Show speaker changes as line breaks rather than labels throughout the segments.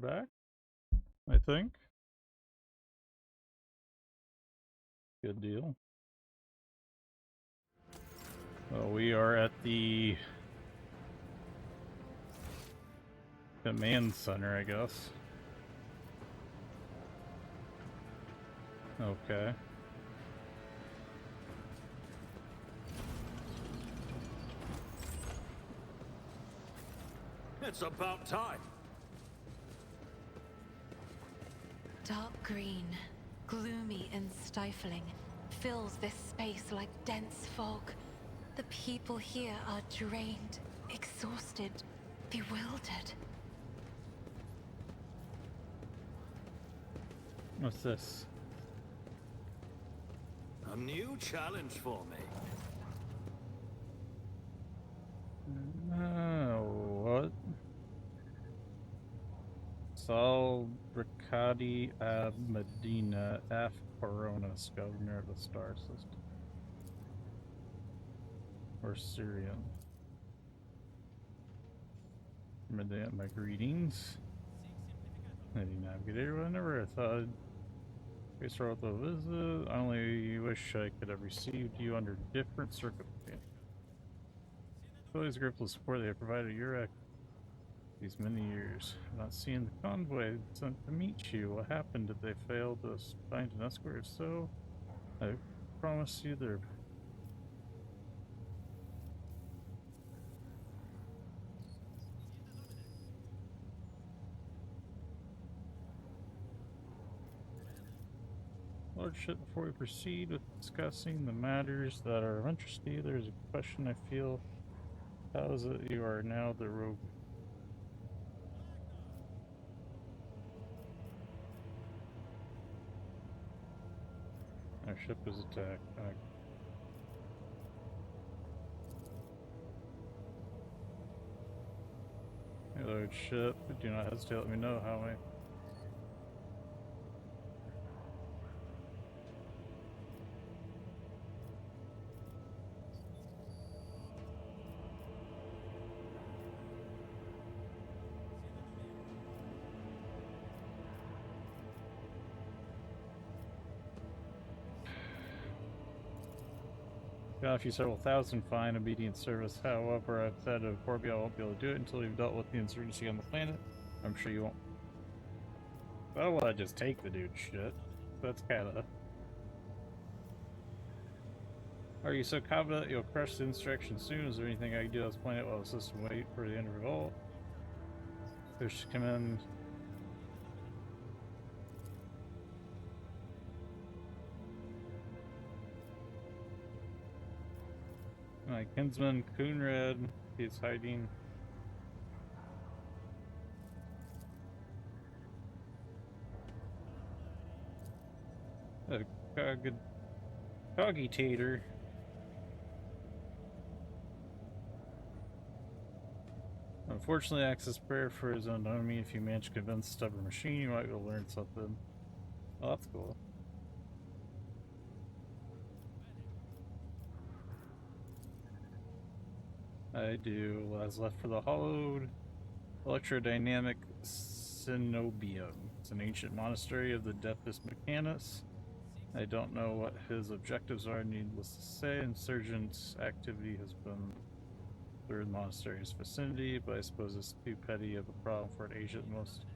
we're back, I think. Good deal. Well, we are at the command center, I guess. Okay.
It's about time.
Dark green, gloomy and stifling, fills this space like dense fog. The people here are drained, exhausted, bewildered.
What's this?
A new challenge for me.
What? Sal Riccardi ab Medina F. Coronas, governor of the star system. Or Syrian. My greetings. Lady Navigator, whenever I thought I start with a visit, I only wish I could have received you under different circumstances. Always grateful for the support they have provided Urek these many years. Not seeing the convoy sent to meet you. What happened? Did they fail to find an escort? If so, I promise you they're Lordship, before we proceed with discussing the matters that are of interest to you, there's a question I feel. How is it you are now the rogue? Our ship is attacked. Hey, Lord ship, do not hesitate, let me know how I... Got a few several thousand fine obedient service. However, I've said to Corbia I won't be able to do it until we've dealt with the insurgency on the planet. I'm sure you won't. I don't want to just take the dude's shit. That's kinda... Are you so confident you'll crush the insurrection soon? Is there anything I can do on this planet while the system wait for the end of revolt? There should come in... My kinsman Coonred, he's hiding. A good cogitator. Unfortunately, access prayer for his own enemy. If you manage to convince the stubborn machine, you might be able to learn something. Oh, that's cool. I do. What's left for the hollowed electrodynamic cenobium. It's an ancient monastery of the Deathus Mechanus. I don't know what his objectives are, needless to say. Insurgent activity has been through the monastery's vicinity, but I suppose it's too petty of a problem for an agent at most.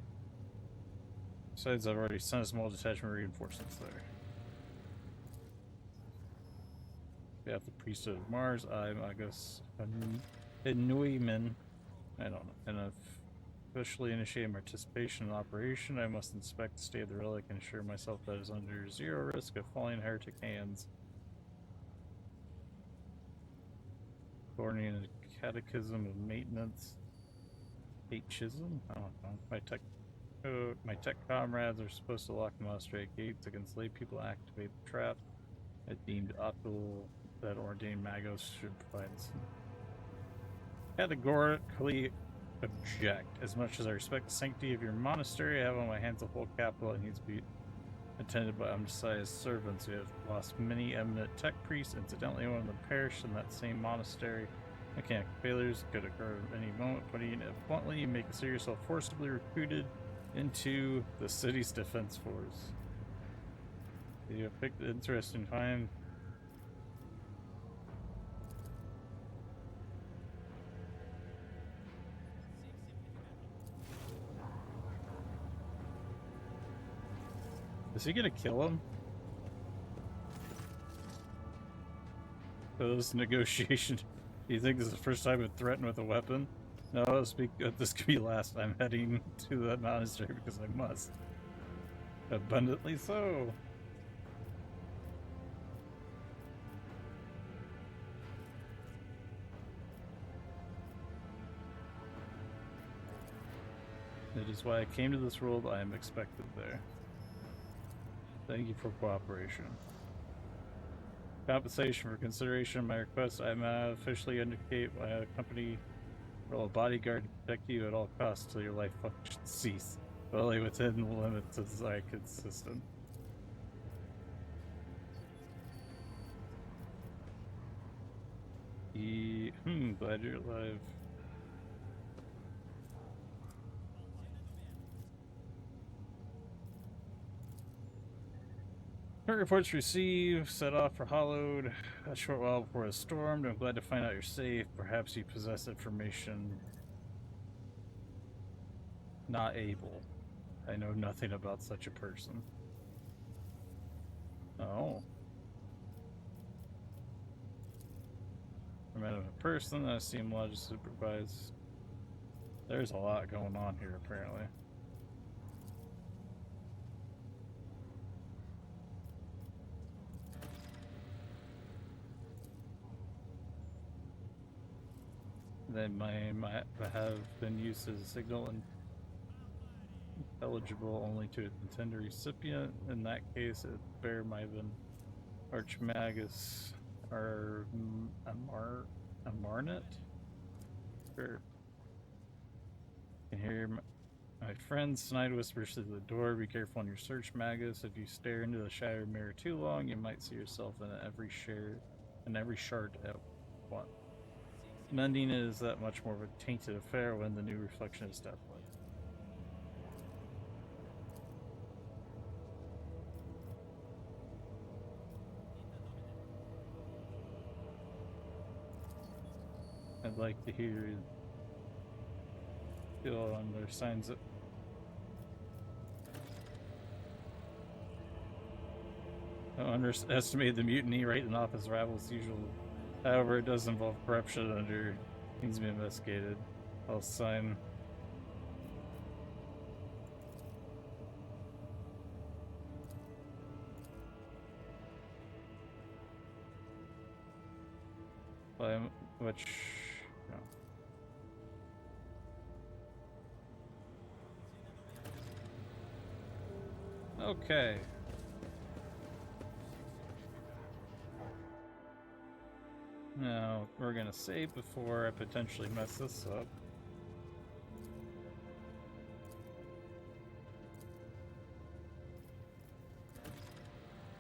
Besides, I've already sent a small detachment reinforcements there. We have the priesthood of Mars. I'm, I guess, a Neumann. I don't know. And I've officially initiated participation in the operation. I must inspect the state of the relic and assure myself that it is under zero risk of falling in heretic hands. According to the Catechism of Maintenance. Chism? I don't know. My tech comrades are supposed to lock the monastery gates against lay people, activate the trap. I deemed optimal that ordained magos should provide some. Categorically object. As much as I respect the sanctity of your monastery, I have on my hands a whole capital that needs to be attended by undecided servants. We have lost many eminent tech priests. Incidentally, one of them perished in that same monastery. Mechanical failures could occur at any moment. Putting it bluntly, you make consider yourself forcibly recruited into the city's defense force. You have picked an interesting time. Is he gonna kill him? For this negotiation, do you think this is the first time I'm threatened with a weapon? No, this could be last. I'm heading to the monastery because I must. Abundantly so. It is why I came to this world. I am expected there. Thank you for cooperation. Compensation for consideration of my request. I am officially indicate my company will a bodyguard to protect you at all costs till your life functions cease, but only within the limits of the Zycid system. Glad you're alive. Current reports received, set off for Hollowed a short while before it stormed. I'm glad to find out you're safe. Perhaps you possess information. Not able. I know nothing about such a person. Oh. I met him in person. I see him lodge supervised. There's a lot going on here, apparently. They might have been used as a signal and eligible only to intended recipient. In that case, it bear might have been Archmagus or Amarnet. Sure. You can hear my friend Snide whispers through the door. Be careful on your search, Magus. If you stare into the shattered mirror too long, you might see yourself in every shard at once. Mending is that much more of a tainted affair when the new reflection is deathly. I'd like to hear feel on their signs that don't underestimate the mutiny right in office rivals usual. However, it does involve corruption under needs to be investigated. I'll sign. Which no. Okay. Now, we're gonna save before I potentially mess this up.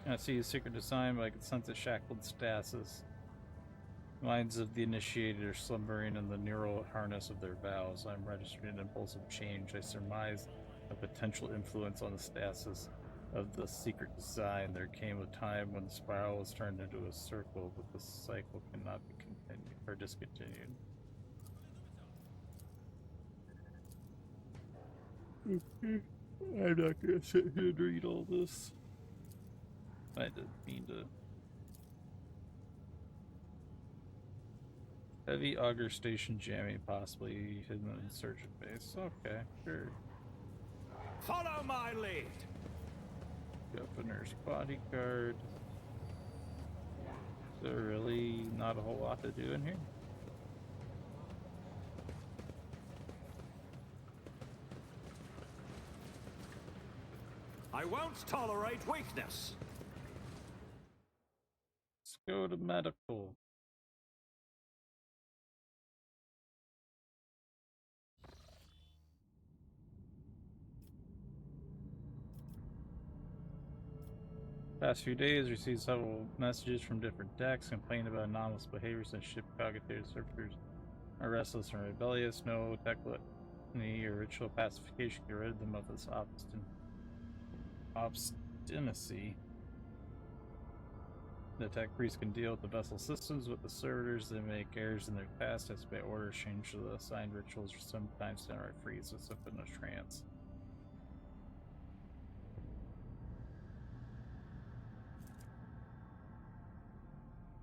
I see a secret design, but I can sense the shackled stasis. Minds of the initiated are slumbering in the neural harness of their vows. I'm registering an impulsive change. I surmise a potential influence on the stasis of the secret design. There came a time when the spiral was turned into a circle, but the cycle cannot be continued or discontinued. I'm not gonna sit here and read all this. I didn't mean to. Heavy auger station jamming, possibly hidden insurgent base. Okay, sure.
Follow my lead.
Governor's bodyguard. Is there really not a whole lot to do in here?
I won't tolerate weakness.
Let's go to medical. Past few days, received several messages from different decks complaining about anomalous behaviors and ship cogitator searchers are restless and rebellious. No Any ritual pacification, get rid of them of this obstinacy. The tech priest can deal with the vessel systems with the servitors. They make errors in their task, anticipate orders, change the assigned rituals, or sometimes downright freeze us up in a trance.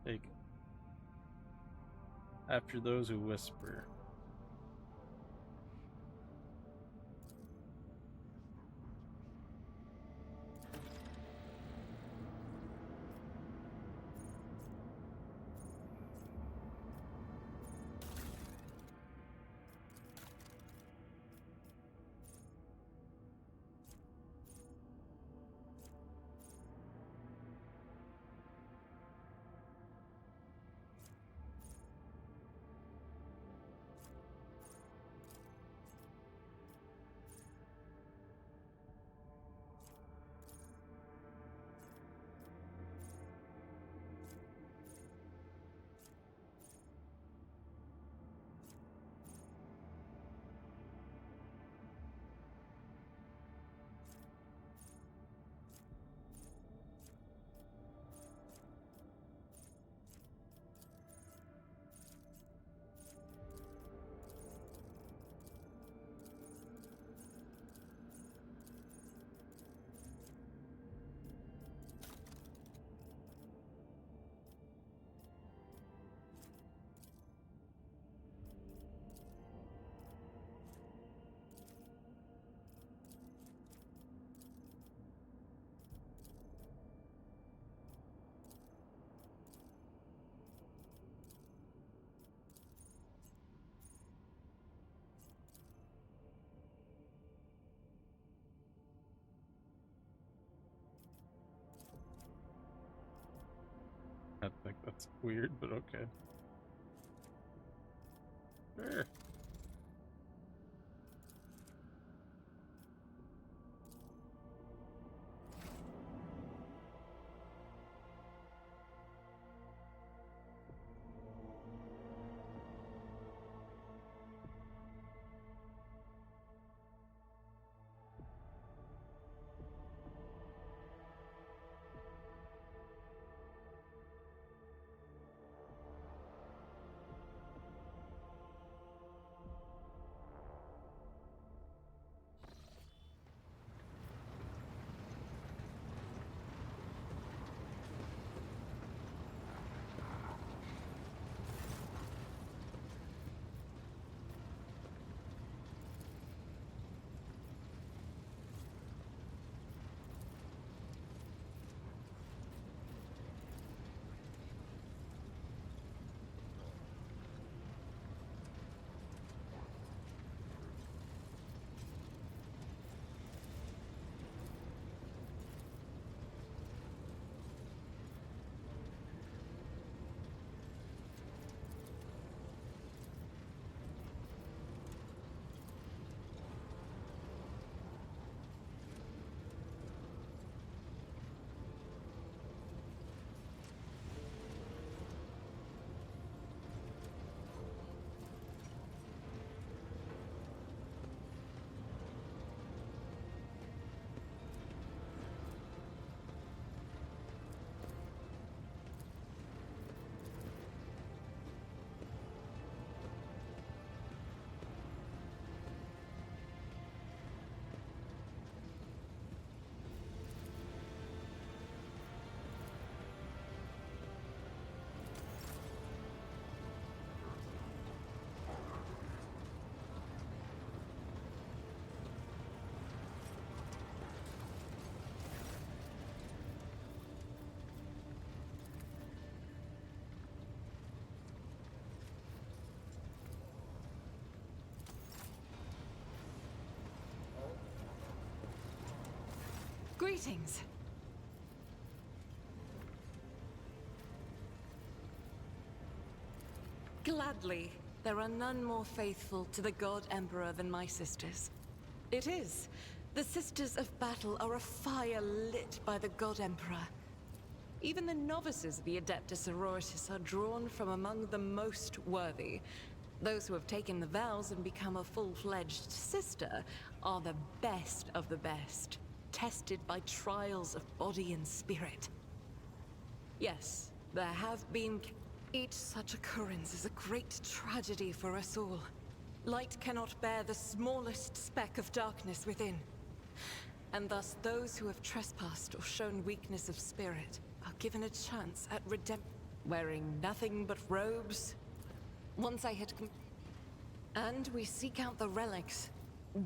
Take after those who whisper. I think that's weird, but okay. Sure.
Greetings. Gladly, there are none more faithful to the God Emperor than my sisters. It is. The Sisters of Battle are a fire lit by the God Emperor. Even the novices of the Adeptus Sororitas are drawn from among the most worthy. Those who have taken the vows and become a full-fledged sister are the best of the best, tested by trials of body and spirit. Yes, there have been... Each such occurrence is a great tragedy for us all. Light cannot bear the smallest speck of darkness within. And thus those who have trespassed or shown weakness of spirit are given a chance at redemption. Wearing nothing but robes. Once I had... And we seek out the relics.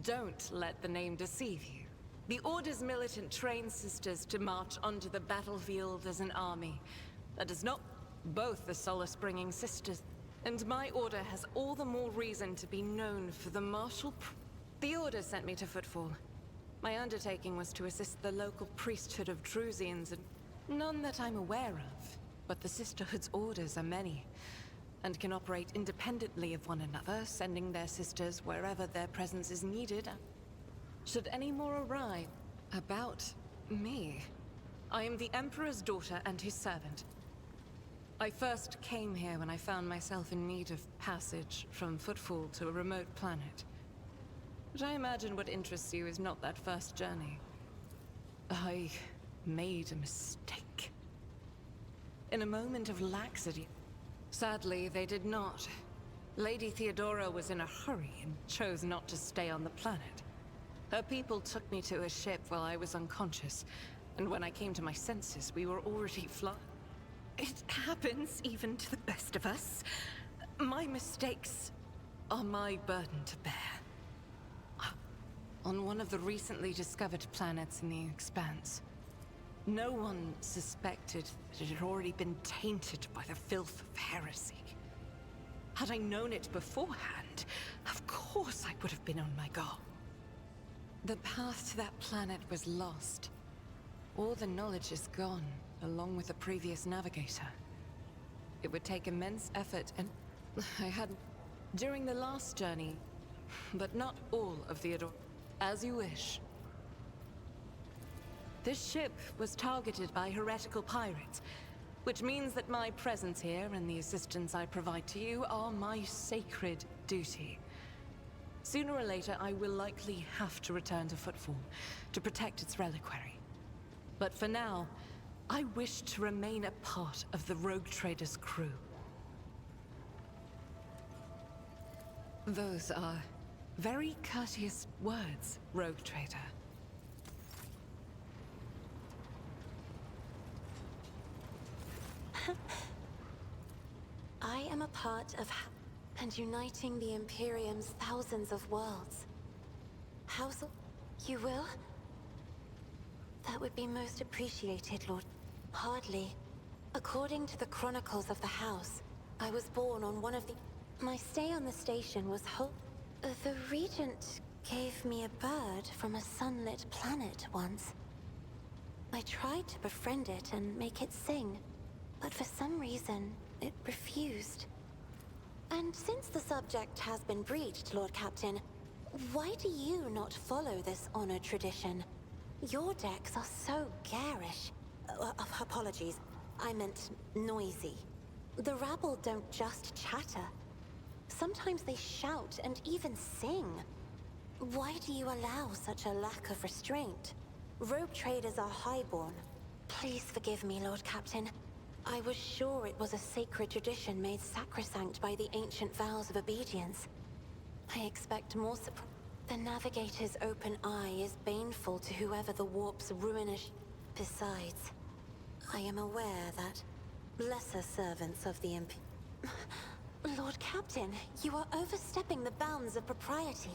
Don't let the name deceive you. The Order's militant train sisters to march onto the battlefield as an army. That is not both the solace-bringing sisters. And my Order has all the more reason to be known for the martial... The Order sent me to Footfall. My undertaking was to assist the local priesthood of Drusians, and none that I'm aware of. But the Sisterhood's orders are many, and can operate independently of one another, sending their sisters wherever their presence is needed. Should any more arrive about me, I am the Emperor's daughter and his servant. I first came here when I found myself in need of passage from Footfall to a remote planet. But I imagine what interests you is not that first journey. I made a mistake. In a moment of laxity. Sadly, they did not. Lady Theodora was in a hurry and chose not to stay on the planet. Her people took me to a ship while I was unconscious, and when I came to my senses, we were already flying. It happens even to the best of us. My mistakes are my burden to bear. On one of the recently discovered planets in the Expanse, no one suspected that it had already been tainted by the filth of heresy. Had I known it beforehand, of course I would have been on my guard. The path to that planet was lost. All the knowledge is gone, along with the previous navigator. It would take immense effort, and I had... During the last journey, but not all of Theodora. As you wish. This ship was targeted by heretical pirates, which means that my presence here and the assistance I provide to you are my sacred duty. Sooner or later, I will likely have to return to Footfall to protect its reliquary. But for now, I wish to remain a part of the Rogue Trader's crew. Those are very courteous words, Rogue Trader.
I am a part of and uniting the Imperium's thousands of worlds. House, you will? That would be most appreciated, Lord. Hardly. According to the chronicles of the House, I was born on one of the... My stay on the station was the Regent gave me a bird from a sunlit planet once. I tried to befriend it and make it sing, but for some reason, it refused. And since the subject has been breached, Lord Captain, why do you not follow this honored tradition? Your decks are so garish. Apologies, I meant noisy. The rabble don't just chatter. Sometimes they shout and even sing. Why do you allow such a lack of restraint? Rogue traders are highborn. Please forgive me, Lord Captain. I was sure it was a sacred tradition made sacrosanct by the ancient vows of obedience. I expect more surprise. The Navigator's open eye is baneful to whoever the warp's ruinous... Besides, I am aware that lesser servants of the Lord Captain, you are overstepping the bounds of propriety.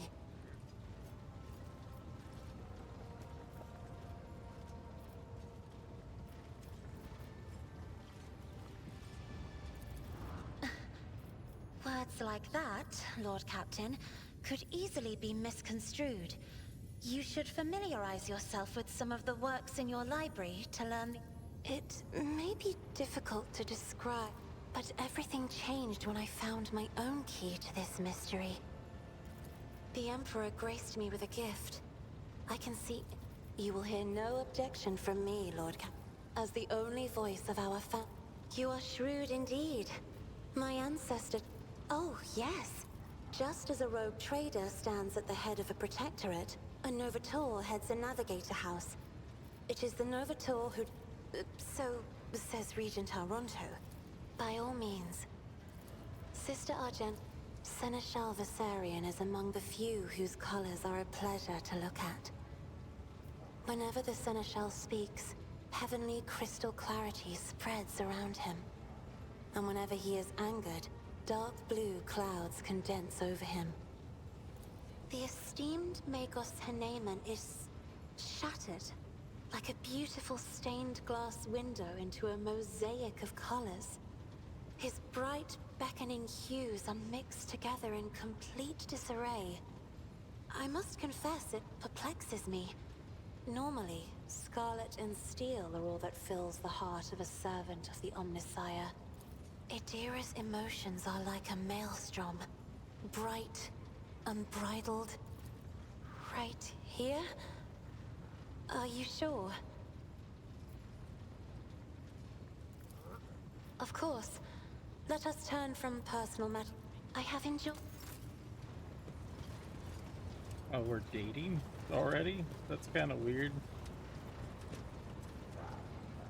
Words like that, Lord Captain, could easily be misconstrued. You should familiarize yourself with some of the works in your library to learn the... It may be difficult to describe, but everything changed when I found my own key to this mystery. The Emperor graced me with a gift. I can see... You will hear no objection from me, Lord as the only voice of our You are shrewd indeed. My ancestor... Oh, yes. Just as a rogue trader stands at the head of a protectorate, a Novator heads a navigator house. It is the Novator who... so says Regent Aronto. By all means. Sister Argent, Seneschal Viserion is among the few whose colors are a pleasure to look at. Whenever the Seneschal speaks, heavenly crystal clarity spreads around him. And whenever he is angered, dark blue clouds condense over him. The esteemed Magos Haneman is shattered, like a beautiful stained glass window into a mosaic of colors. His bright, beckoning hues are mixed together in complete disarray. I must confess it perplexes me. Normally, scarlet and steel are all that fills the heart of a servant of the Omnissiah. Idira's emotions are like a maelstrom, bright, unbridled. Right here? Are you sure? Of course. Let us turn from personal matter. I have enjoyed...
Oh, we're dating already? That's kind of weird.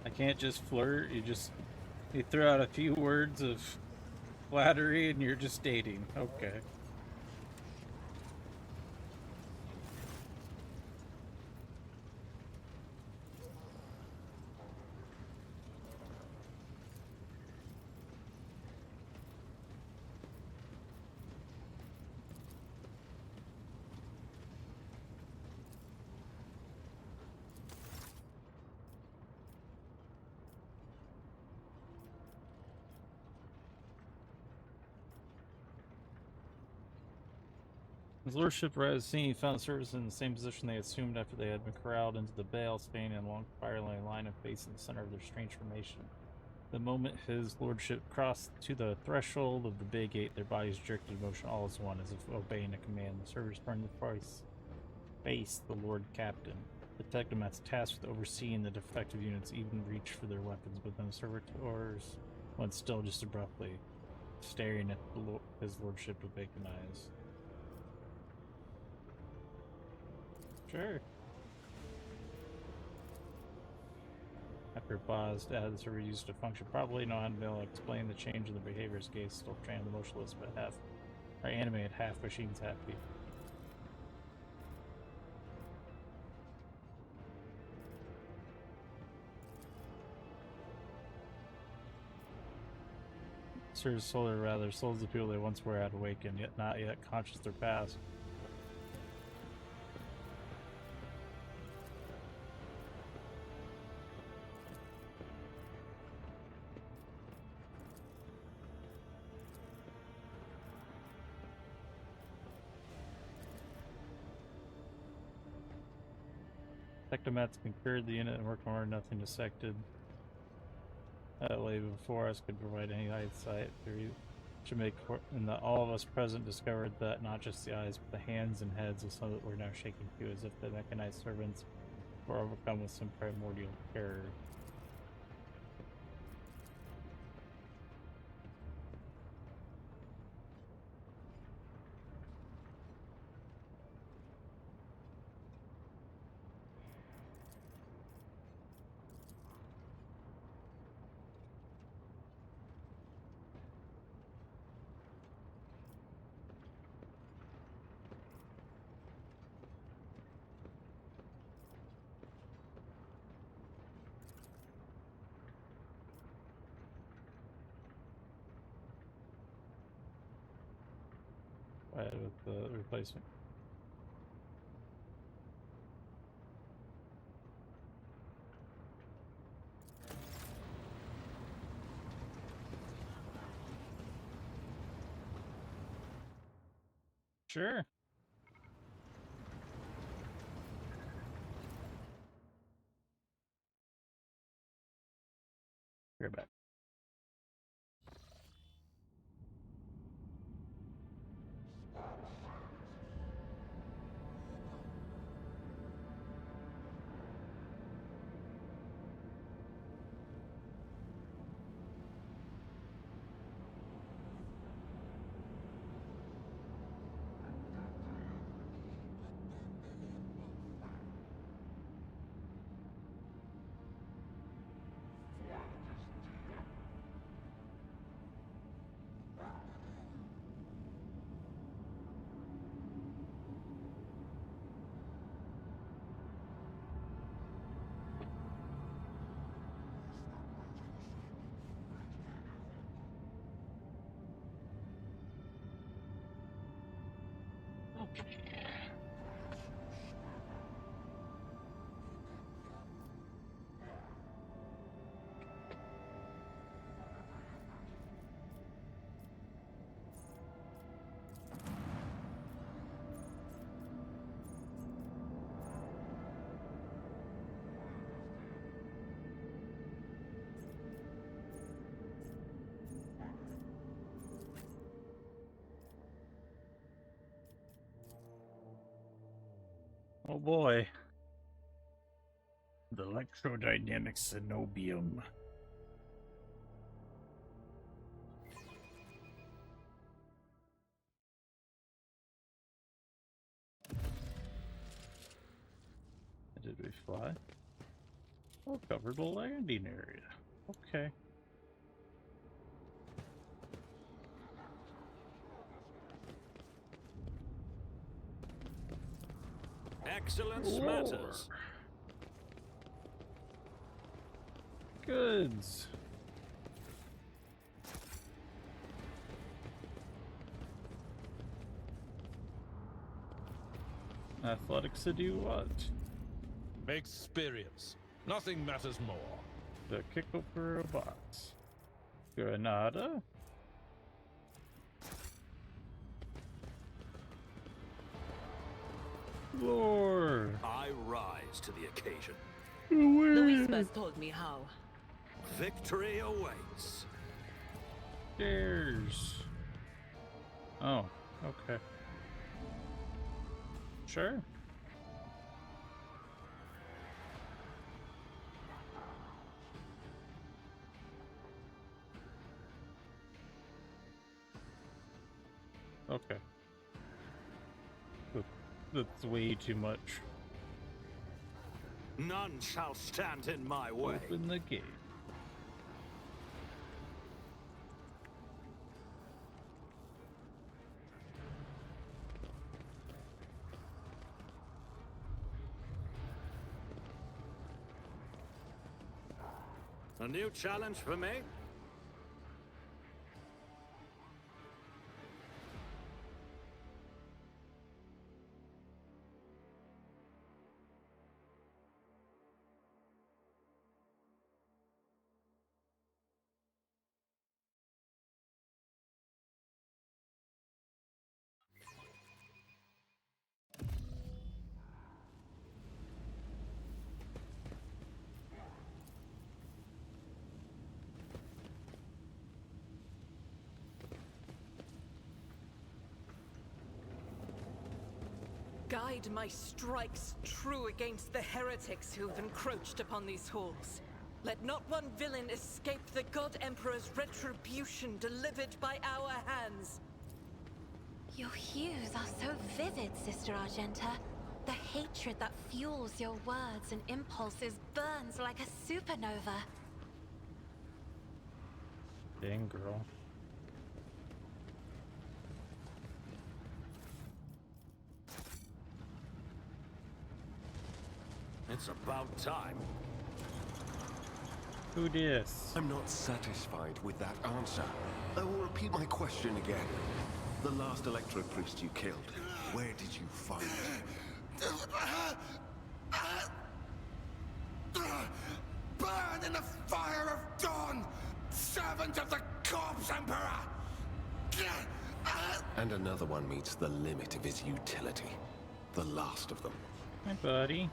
I can't just flirt, you throw out a few words of flattery and you're just dating. Okay. His lordship Razini found service in the same position they assumed after they had been corralled into the Baal, Spain, and long spiraling line of face in the center of their strange formation. The moment his lordship crossed to the threshold of the Bay Gate, their bodies jerked into motion all as one, as if obeying a command. The servers burned the face the Lord Captain. The technomats tasked with overseeing the defective units even reached for their weapons, but then the servitors went still just abruptly, staring at his lordship with vacant eyes. Sure. After a pause, the server used to function properly. No one will explain the change in the behavior's gaze, still trained and motionless, but half are animated, half machines happy. Serves soul, or rather, souls of the people they once were had awakened, yet not yet conscious of their past. Technomats concurred the unit and worked hard, nothing dissected. Lay before us could provide any eyesight theory to make, and that all of us present discovered that not just the eyes, but the hands and heads of some that were now shaking too, as if the mechanized servants were overcome with some primordial terror. With the replacement. Sure. You're back. Oh boy. The electrodynamic cenobium. Did we fly? Oh, cover the landing area. Okay.
Excellence matters.
Goods. Athletics to do what?
Experience. Nothing matters more.
The kick over robots. Granada? Lord.
I rise to the occasion.
The Whispers told me how.
Victory awaits.
Stairs. Oh, okay. Sure. Okay. That's way too much.
None shall stand in my way.
Open the gate.
A new challenge for me?
Guide my strikes true against the heretics who've encroached upon these halls. Let not one villain escape the God Emperor's retribution delivered by our hands.
Your hues are so vivid, Sister Argenta. The hatred that fuels your words and impulses burns like a supernova.
Dang, girl.
It's about time.
Who dis?
I'm not satisfied with that answer. I will repeat my question again. The last Electro Priest you killed, where did you find it?
Burn in the fire of dawn, servant of the Corpse Emperor!
And another one meets the limit of his utility. The last of them.
Hi, buddy.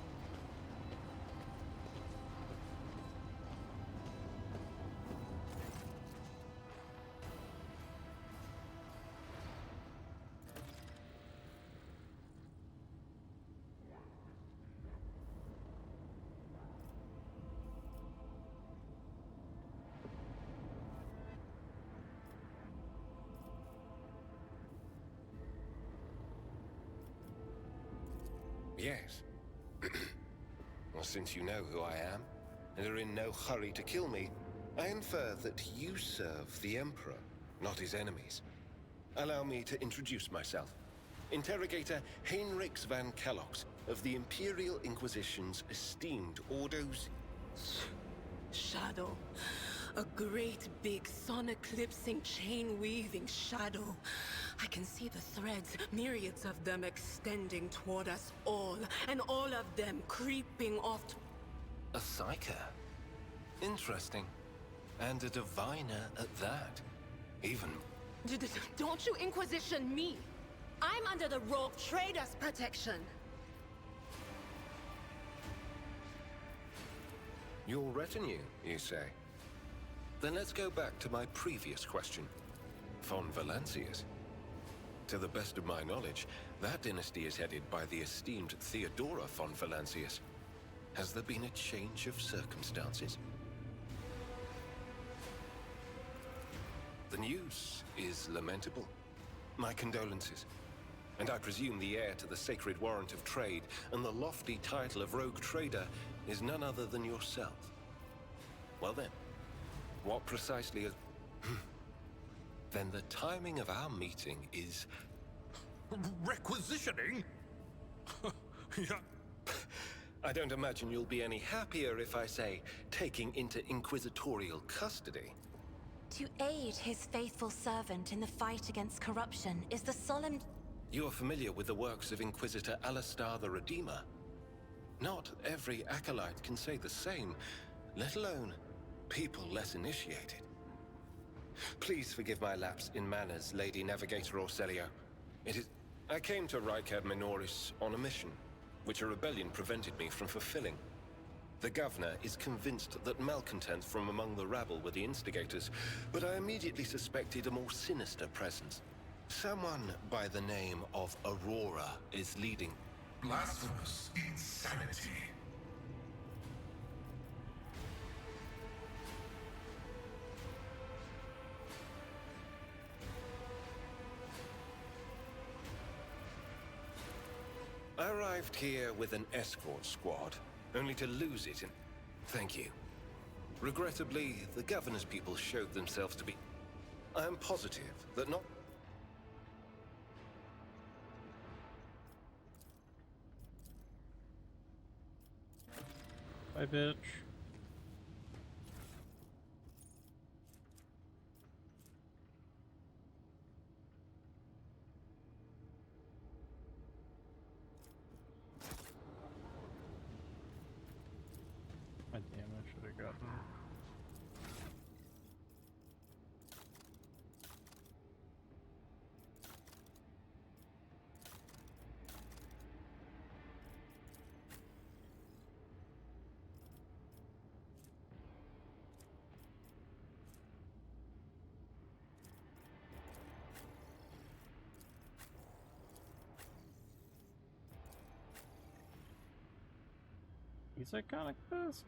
Yes. Well, since you know who I am, and are in no hurry to kill me, I infer that you serve the Emperor, not his enemies. Allow me to introduce myself. Interrogator Heinrichs van Kellogg's of the Imperial Inquisition's esteemed Ordos.
Shadow. A great big sun-eclipsing, chain-weaving shadow. I can see the threads, myriads of them extending toward us all, and all of them creeping off.
A Psyker? Interesting. And a diviner at that. Even...
Don't you Inquisition me! I'm under the Rogue Trader's protection!
Your retinue, you say? Then let's go back to my previous question. Von Valancius. To the best of my knowledge, that dynasty is headed by the esteemed Theodora von Valancius. Has there been a change of circumstances? The news is lamentable. My condolences. And I presume the heir to the sacred warrant of trade and the lofty title of rogue trader is none other than yourself. Well then, what precisely is... Then the timing of our meeting is...
Requisitioning? Yeah.
I don't imagine you'll be any happier if I say taking into inquisitorial custody.
To aid his faithful servant in the fight against corruption is the solemn...
You're familiar with the works of Inquisitor Alistar the Redeemer. Not every acolyte can say the same, let alone people less initiated. Please forgive my lapse in manners, Lady Navigator Orselio. I came to Rykad Minoris on a mission, which a rebellion prevented me from fulfilling. The governor is convinced that malcontents from among the rabble were the instigators, but I immediately suspected a more sinister presence. Someone by the name of Aurora is leading.
Blasphemous insanity.
I arrived here with an escort squad, only to lose it in... Thank you. Regrettably, the governor's people showed themselves to be... I am positive that not...
Bye, bitch. God damn, I should have gotten. He's iconic this.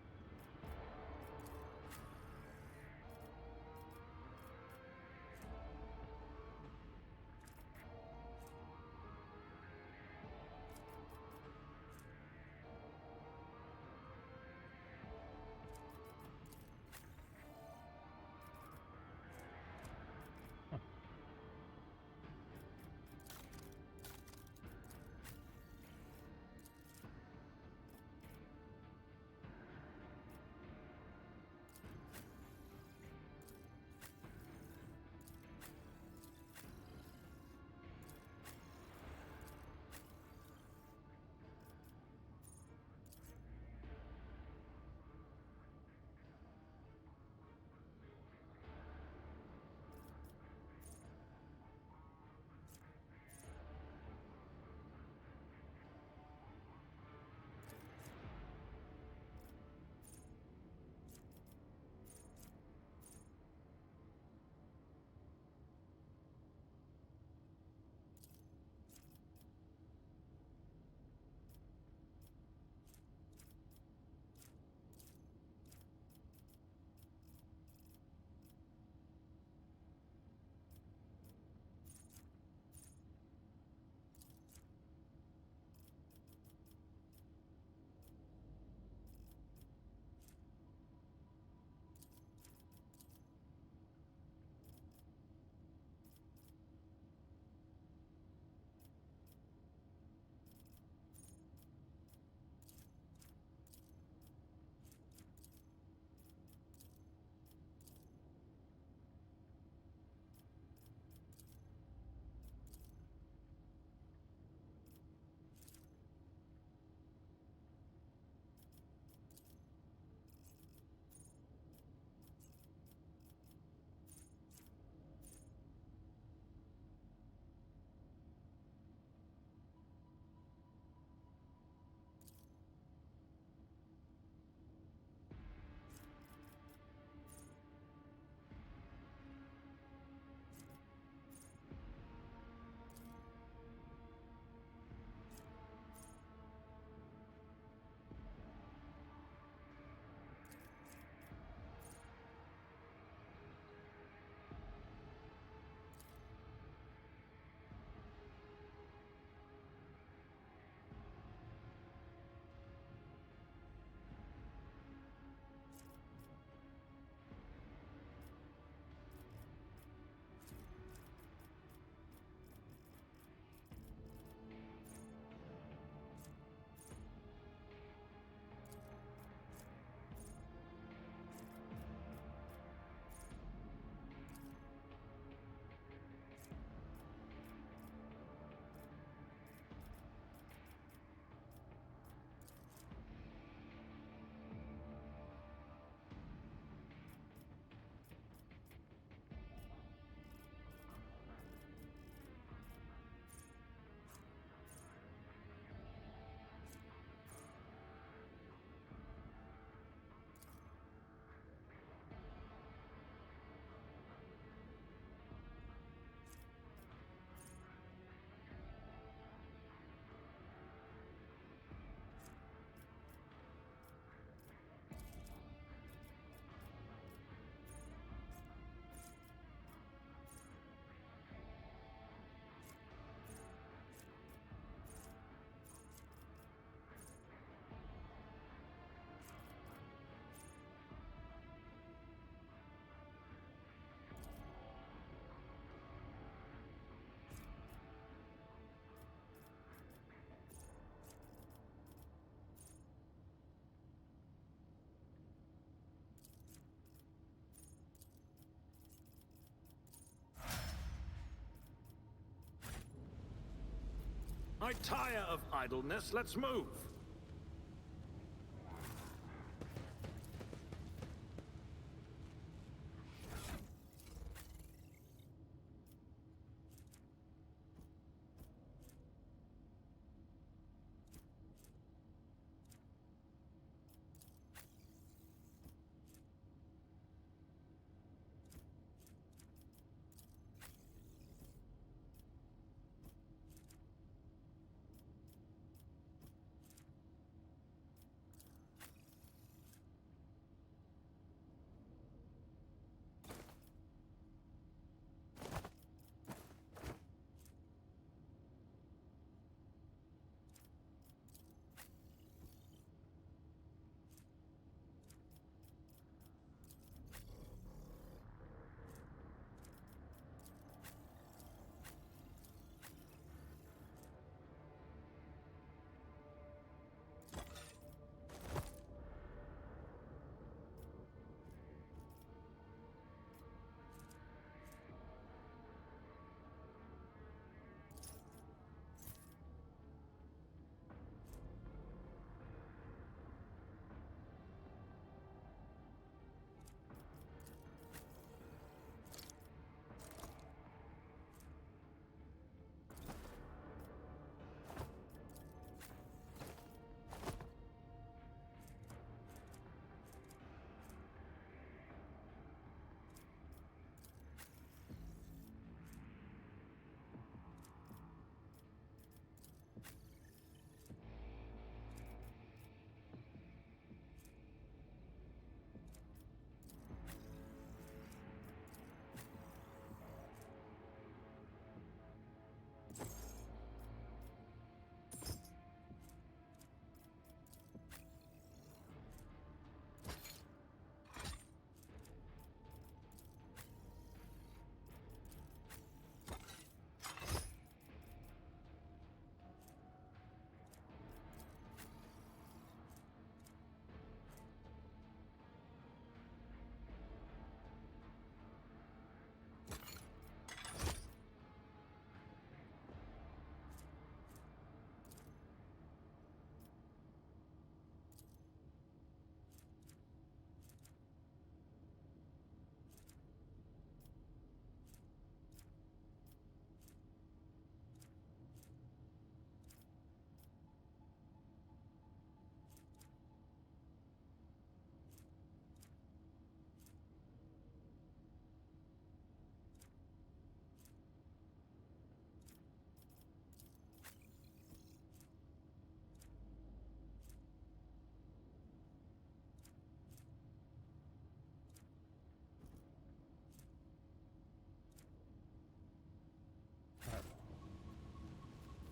I tire of idleness. Let's move.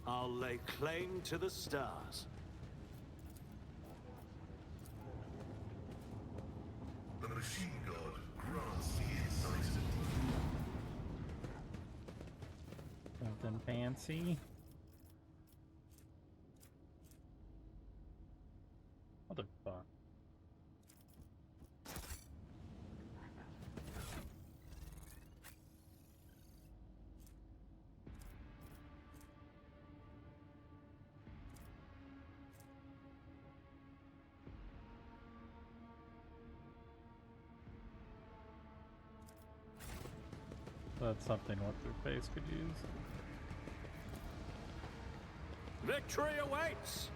I'll lay claim to the stars.
The machine god grants the insight.
Something fancy. Motherfucker. That's something what their face could use.
Victory awaits!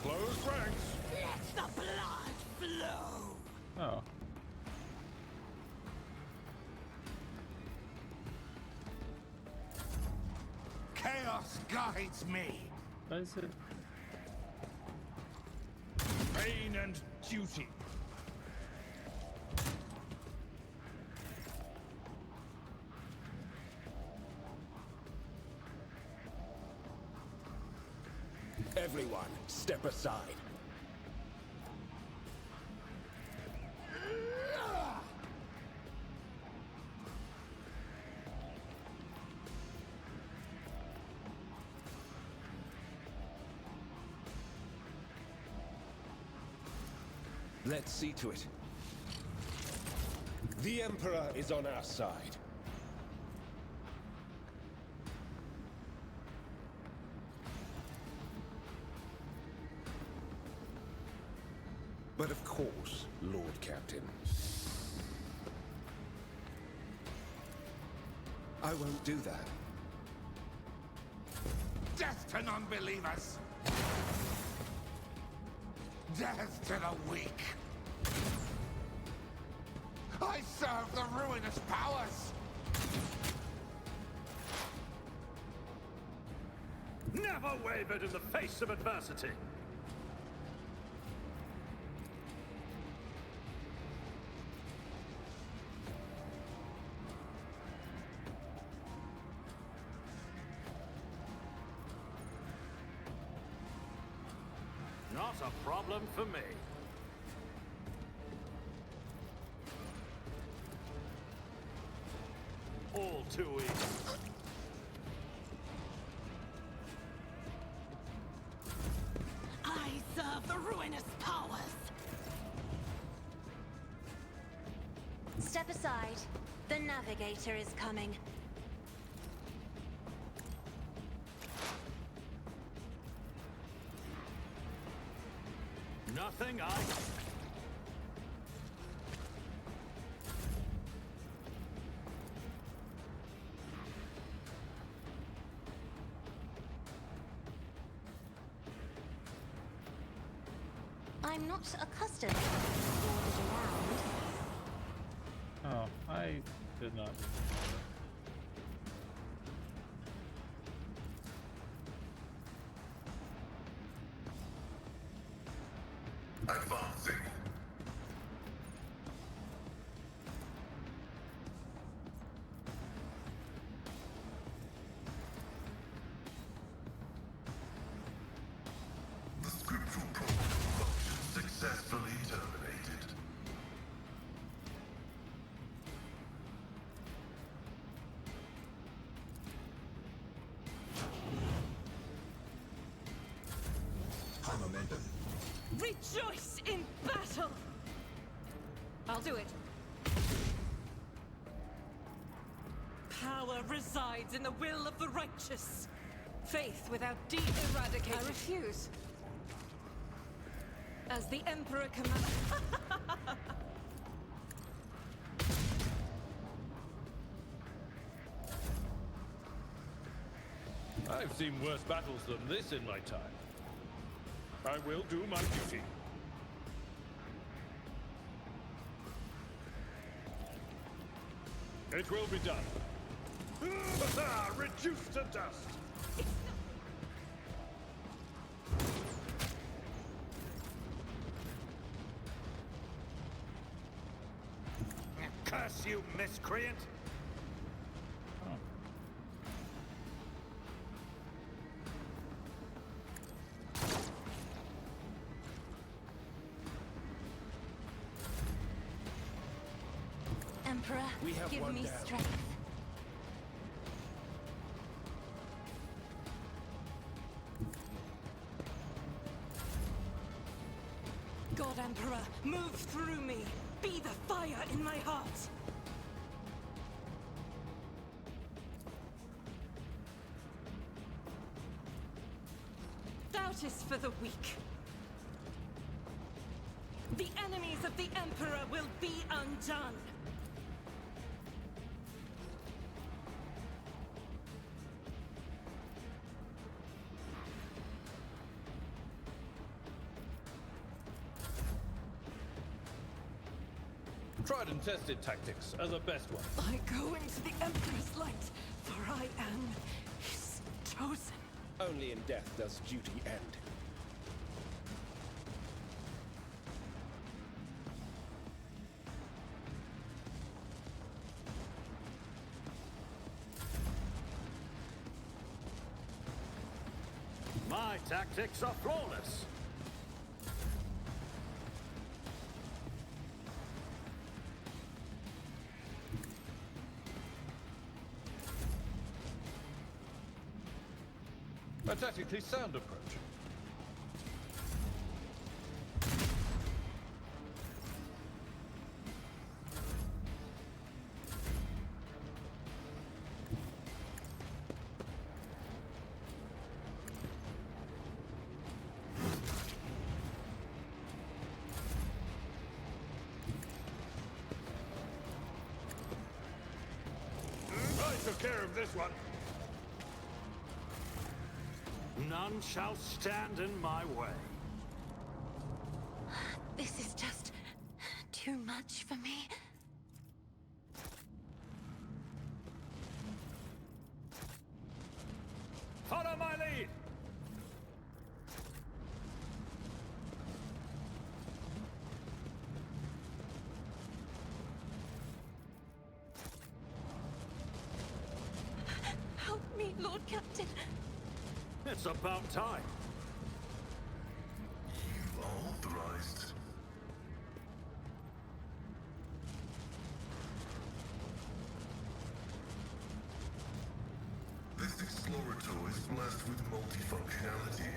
Close ranks.
Let the blood flow!
Oh.
Chaos guides me!
Does it?
Pain and duty.
Everyone, step aside. Let's see to it. The Emperor is on our side. But of course, Lord Captain. I won't do that.
Death to non-believers! Death to the weak! I serve the ruinous powers!
Never wavered in the face of adversity. Not a problem for me. All too easy.
I serve the ruinous powers!
Step aside. The navigator is coming.
Nothing I...
I'm not accustomed to being ordered around.
Oh, I did not.
Advancing. The scriptural protocol function successfully terminated.
High momentum.
Rejoice in battle! I'll do it. Power resides in the will of the righteous. Faith without deed eradicated. I refuse. As the Emperor commands.
I've seen worse battles than this in my time. I will do my duty. It will be done. Reduced to dust!
Curse you, miscreant!
Emperor,
We have
give
one
me
down.
strength.
God Emperor, move through me. Be the fire in my heart. Doubt is for the weak. The enemies of the Emperor will be undone.
Tried and tested tactics are the best one.
I go into the Emperor's light, for I am his chosen.
Only in death does duty end.
My tactics are flawless.
A tactically sound approach. took care of this one.
None shall stand in my way.
This is just too much for me.
Follow my lead!
Help me, Lord Captain.
It's about time.
You are authorized. This Explorator is blessed with multifunctionality.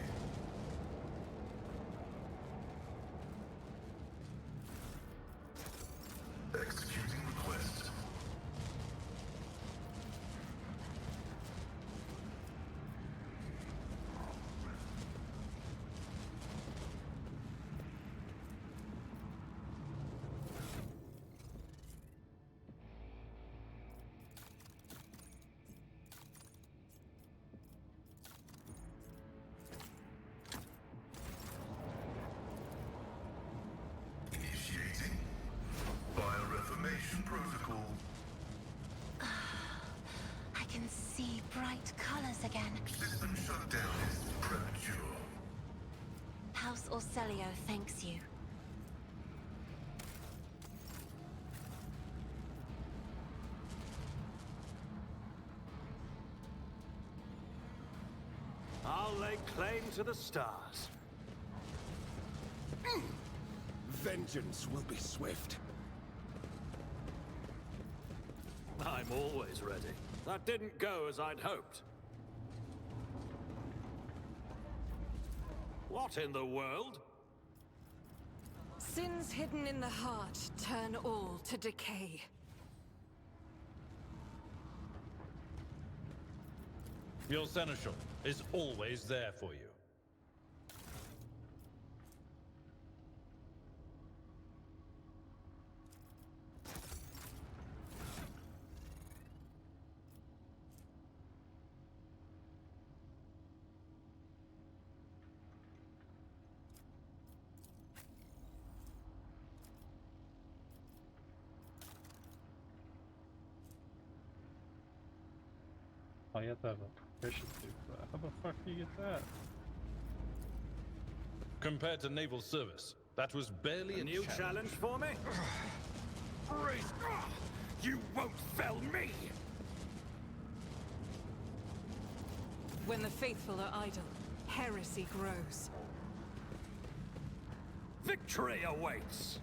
Executing request. Initiating Bioreformation Protocol.
I can see bright colors again.
System shutdown is premature.
House Orcelio thanks you.
I'll lay claim to the stars.
Vengeance will be swift.
I'm always ready. That didn't go as I'd hoped. What in the world?
Sins hidden in the heart turn all to decay.
Your seneschal is always there for you.
Oh, you have to have a proficiency for that. How the fuck do you get that?
Compared to naval service, that was barely
A new challenge for me?
Priest! You won't fell me!
When the faithful are idle, heresy grows.
Victory awaits!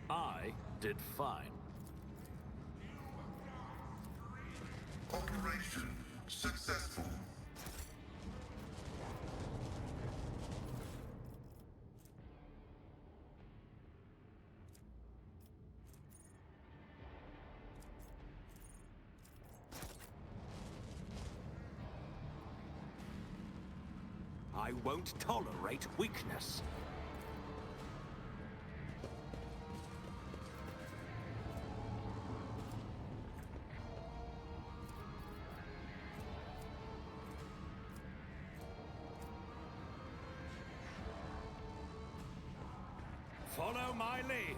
I did fine.
Operation successful.
I won't tolerate weakness. Follow my lead.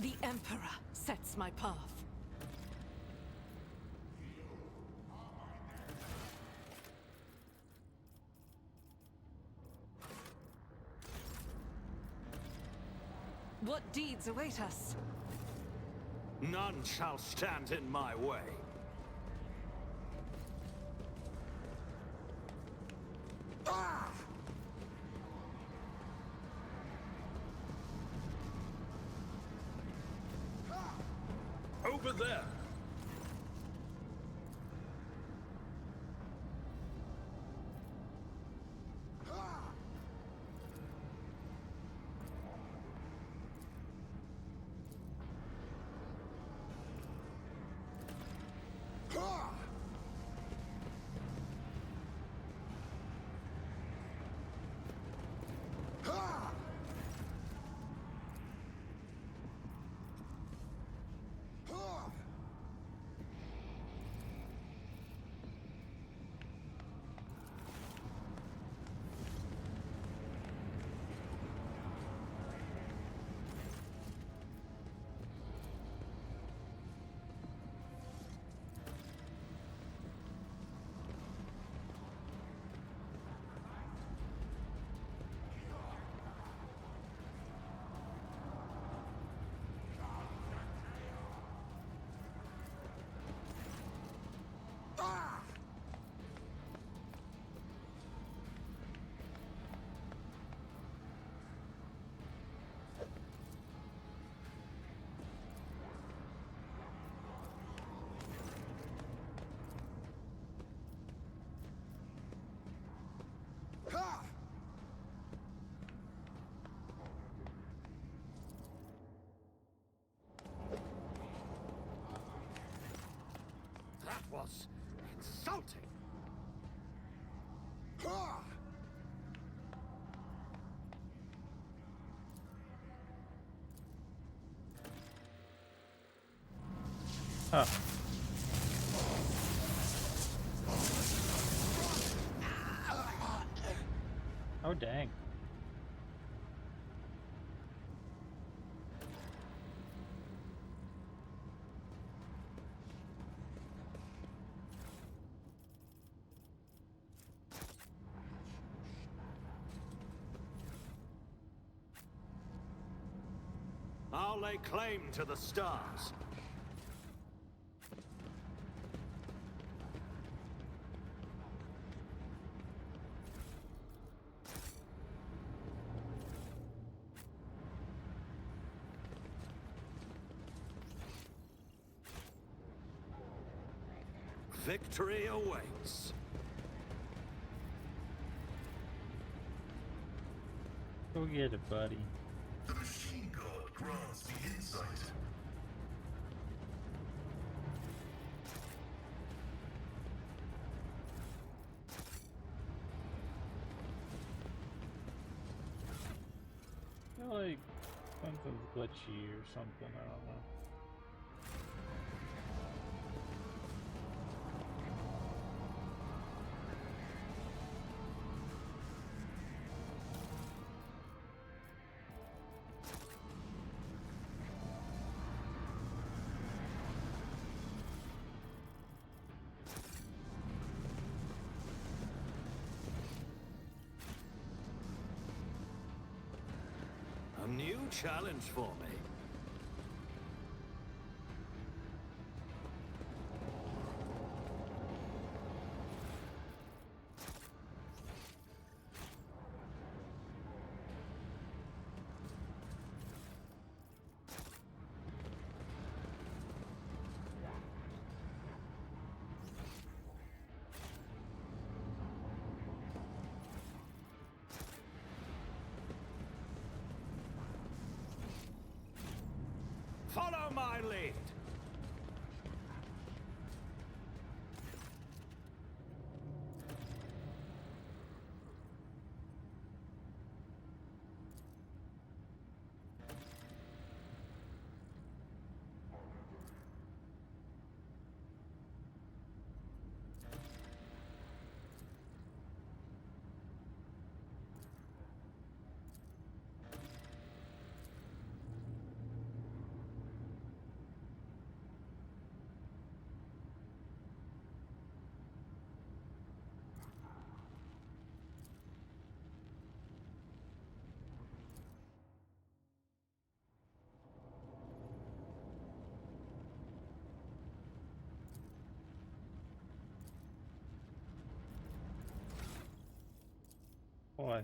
The Emperor sets my path. What deeds await us?
None shall stand in my way.
Ah!
Over there!
That was insulting.
Huh. Oh, dang.
I'll lay claim to the stars. Victory awaits.
Go get it, buddy.
The machine god grants the insight.
I feel like something's glitchy or something, I don't know.
A new challenge for me.
Why?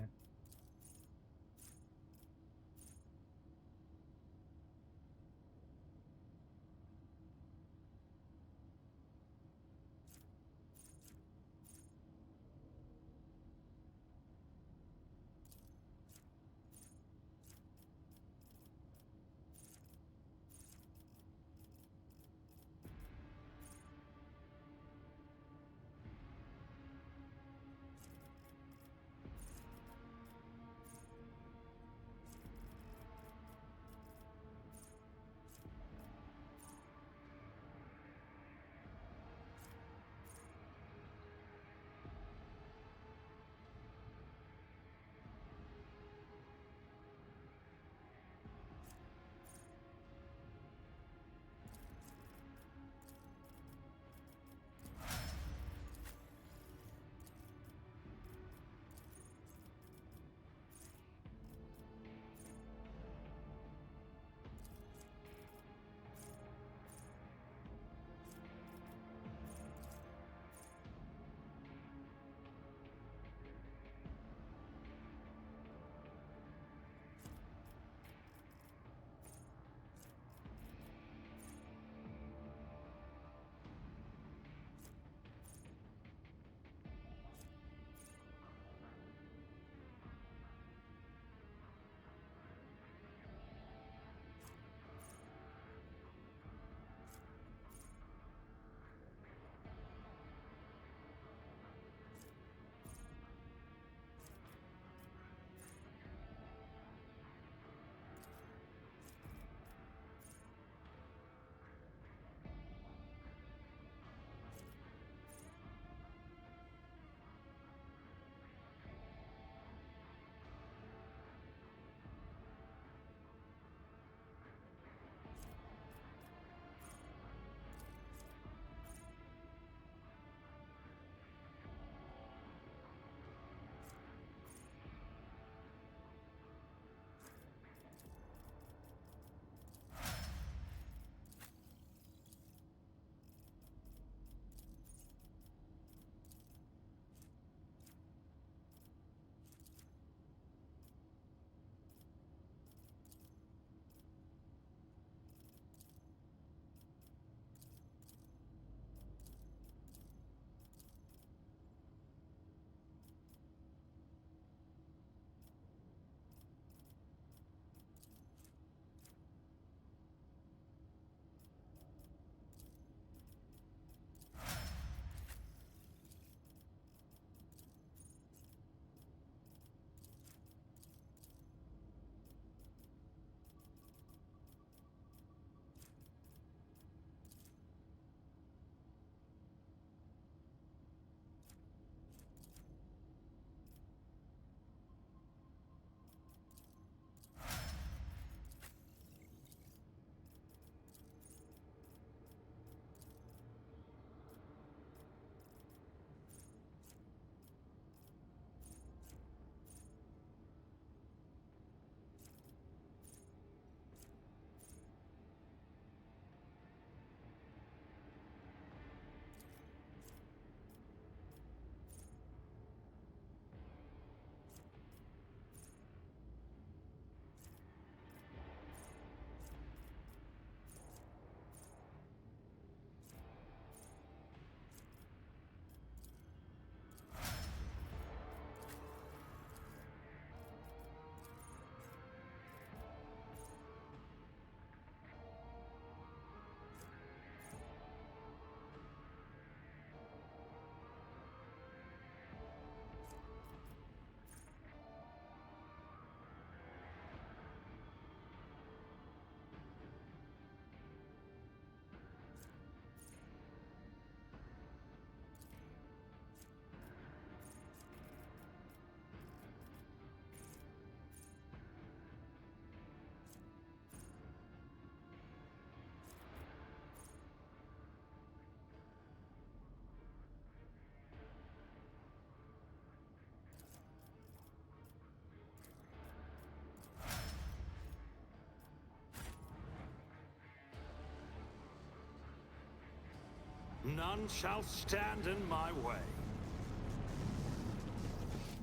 None shall stand in my way.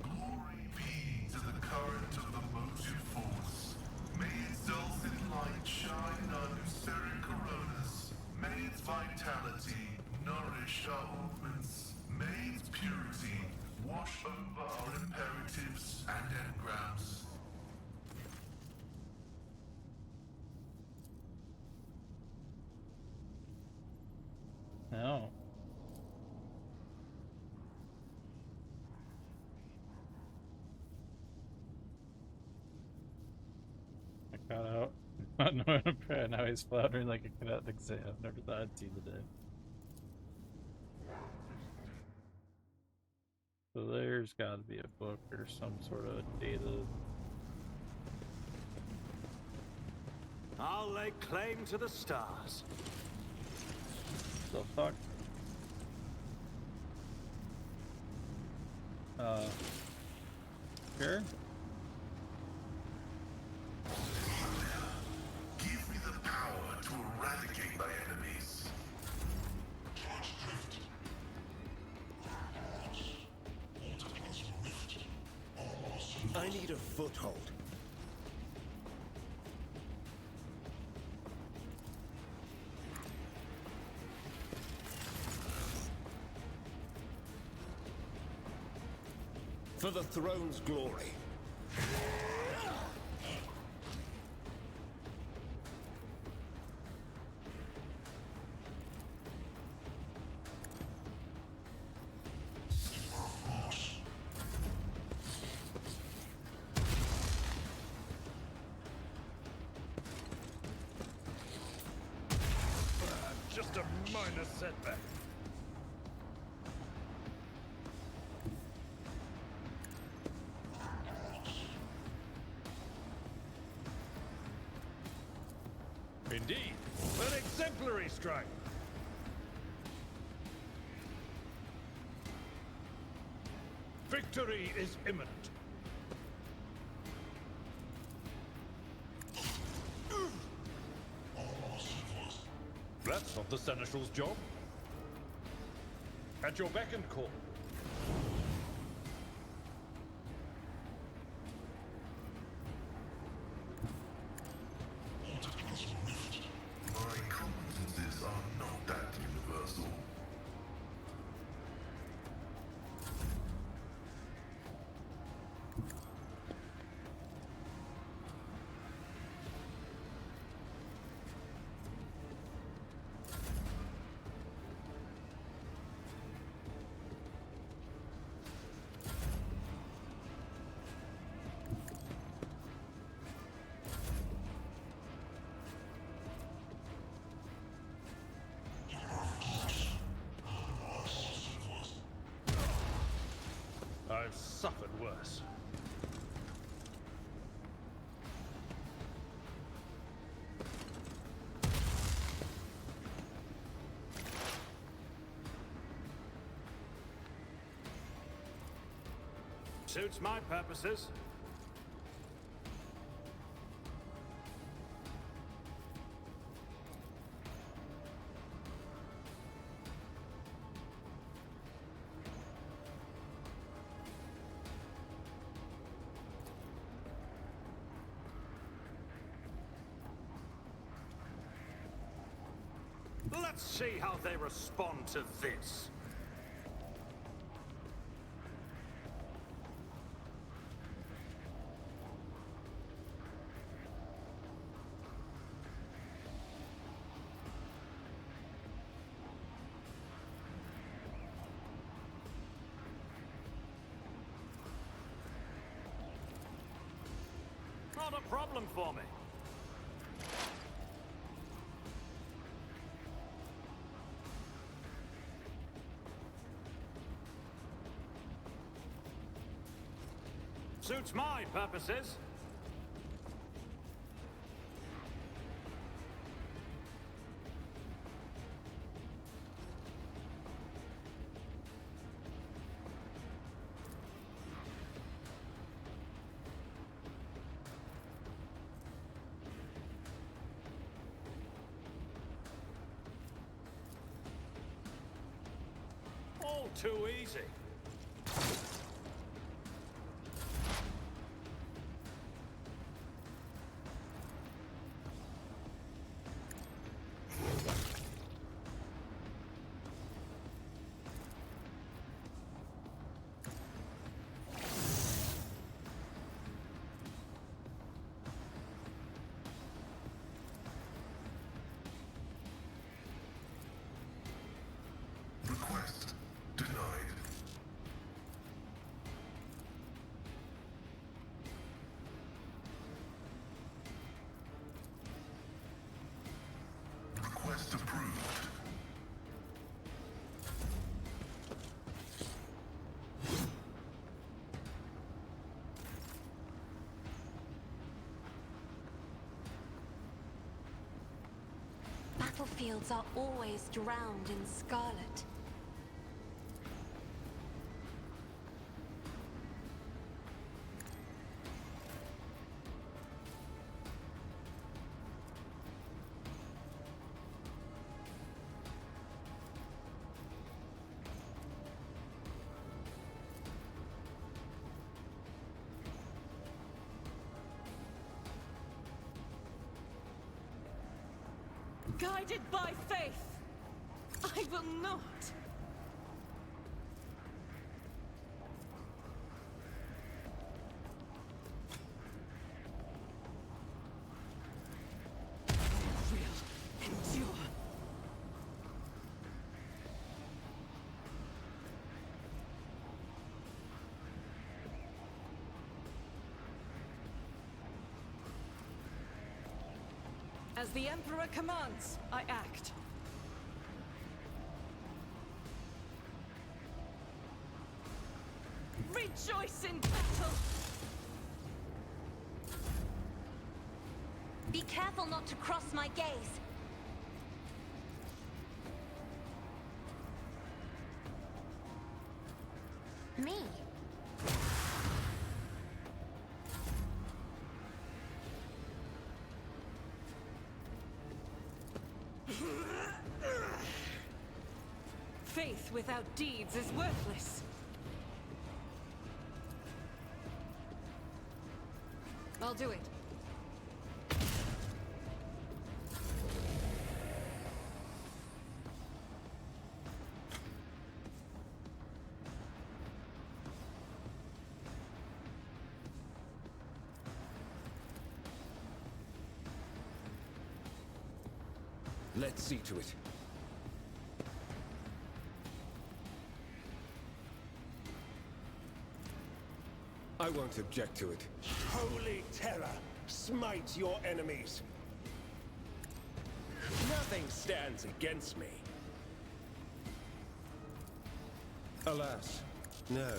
Glory be atmospheric coronas. May its vitality nourish our movements. May its purity wash over our imperatives and engrams.
No. I got out. Not knowing a prayer, now he's floundering like a cadet exam. Never thought I'd see the day. So there's gotta be a book or some sort of data.
I'll lay claim to the stars.
The fuck? Sure?
Give me the power to eradicate my enemies.
I need a foothold. For the throne's glory.
Just a minor setback. Indeed, an exemplary strike. Victory is imminent. That's not the Seneschal's job. At your beck and call.
My competences are not that universal.
I've suffered worse.
Suits my purposes. Let's see how they respond to this. Not a problem for me. Suits my purposes. All too easy.
fields are always drowned in scarlet.
Guided by faith, I will not. I will endure. As the Emperor commands, I act. Rejoice in battle!
Be careful not to cross my gaze. Me?
Faith without deeds is worthless. I'll do it.
Let's see to it. I won't object to it. Holy terror! Smite your enemies! Nothing stands against me. Alas, no.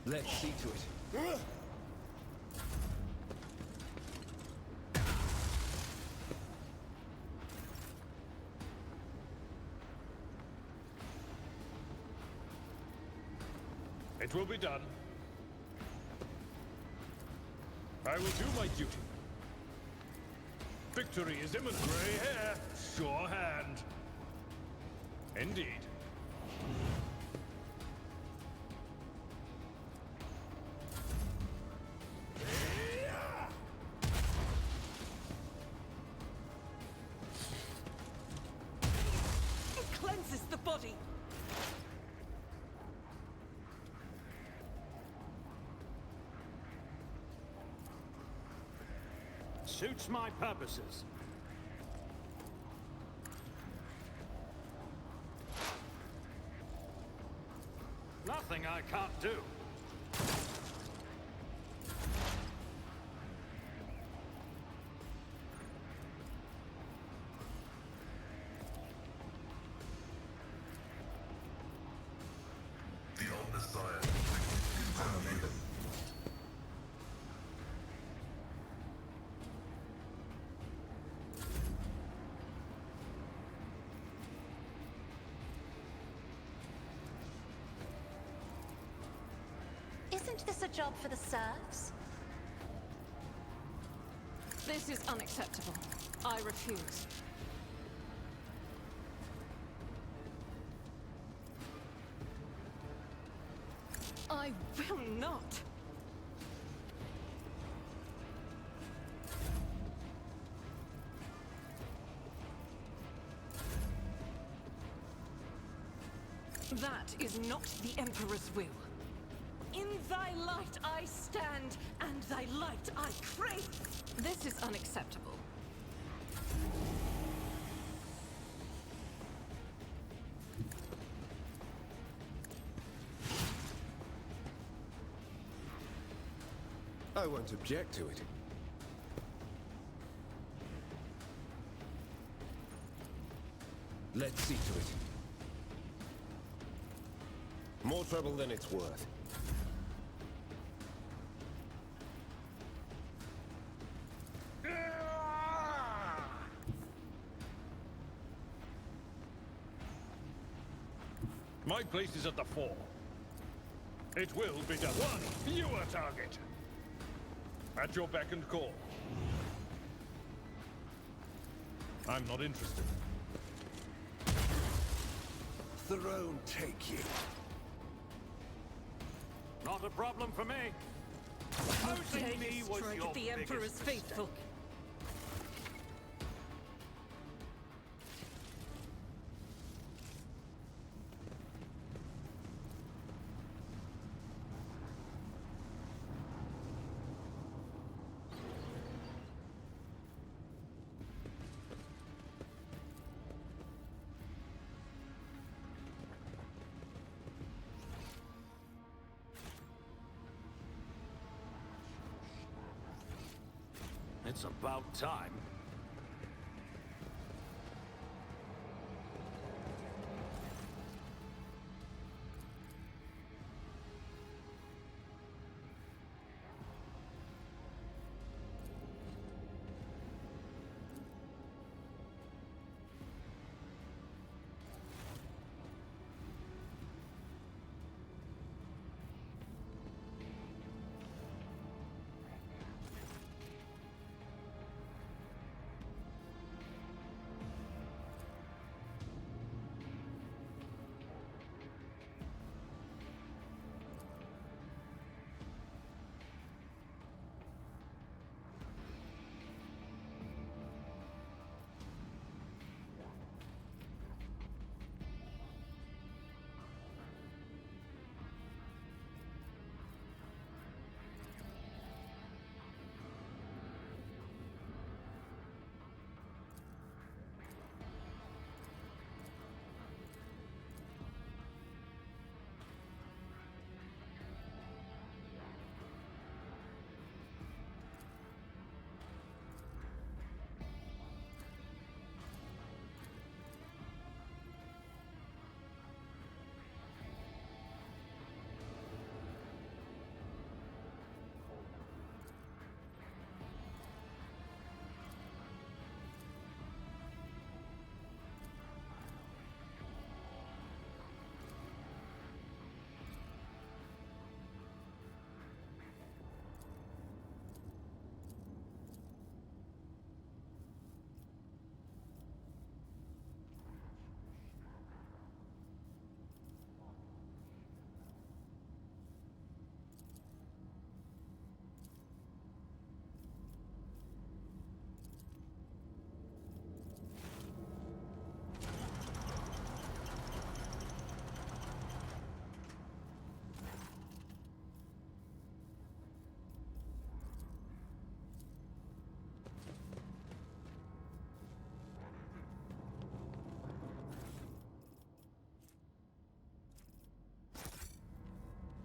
Let's see to it.
It will be done. I will do my duty. Victory is imminent. Gray hair, sure hand. Indeed.
It cleanses the body.
Suits my purposes. Nothing I can't do.
The old Messiah. Contaminated.
Isn't this a job for the serfs?
This is unacceptable. I refuse. I will not. That is not the Emperor's will. In thy light I stand, and thy light I crave. This is unacceptable.
I won't object to it. Let's see to it. More trouble than it's worth.
My place is at the fore. It will be done. One fewer target. At your beck and call. I'm not interested.
Throne take you.
Not a problem for me. Opposing me was
Strike
your
at the Emperor's
biggest
faithful.
mistake. It's about time.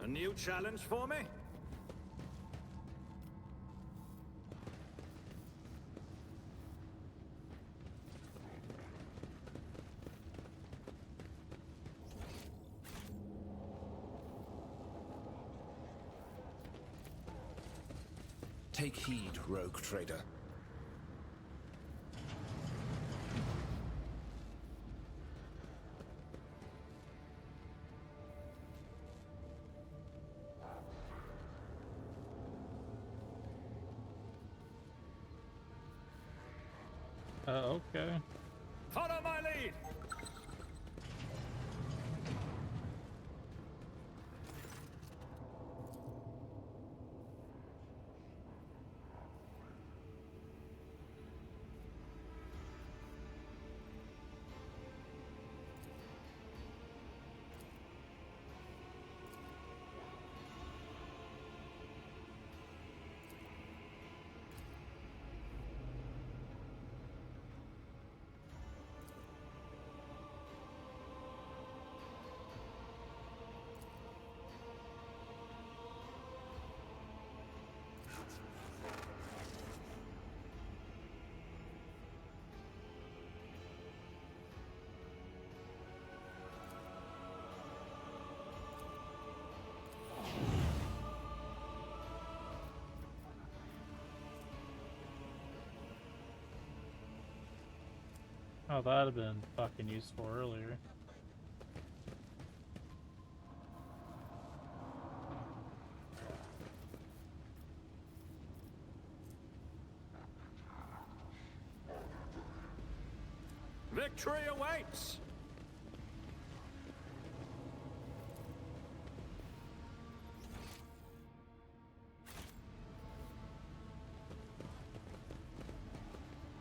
A new challenge for me?
Take heed, rogue trader.
Okay.
Follow my lead!
Oh, that'd have been fucking useful earlier.
Victory awaits!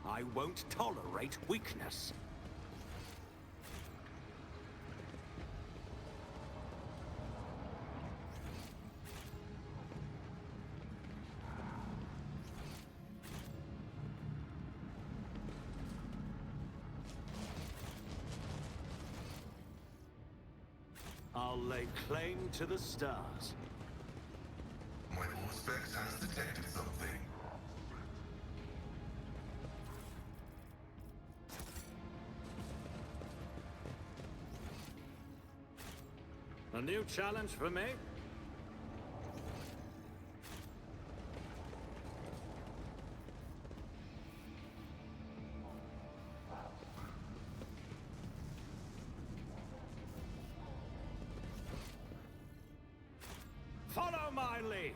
I won't tolerate weakness. I'll lay claim to the stars.
My Auspex has detected something.
A new challenge for me? Follow my lead!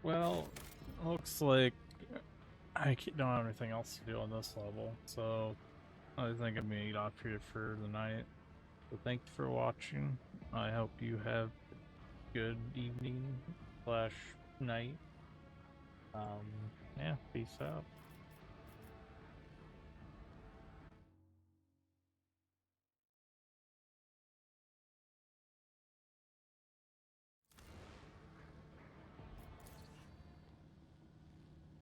Well, looks like don't have anything else to do on this level, so I think I'm gonna get off here for the night. So thank you for watching. I hope you have a good evening / night. Yeah, peace out.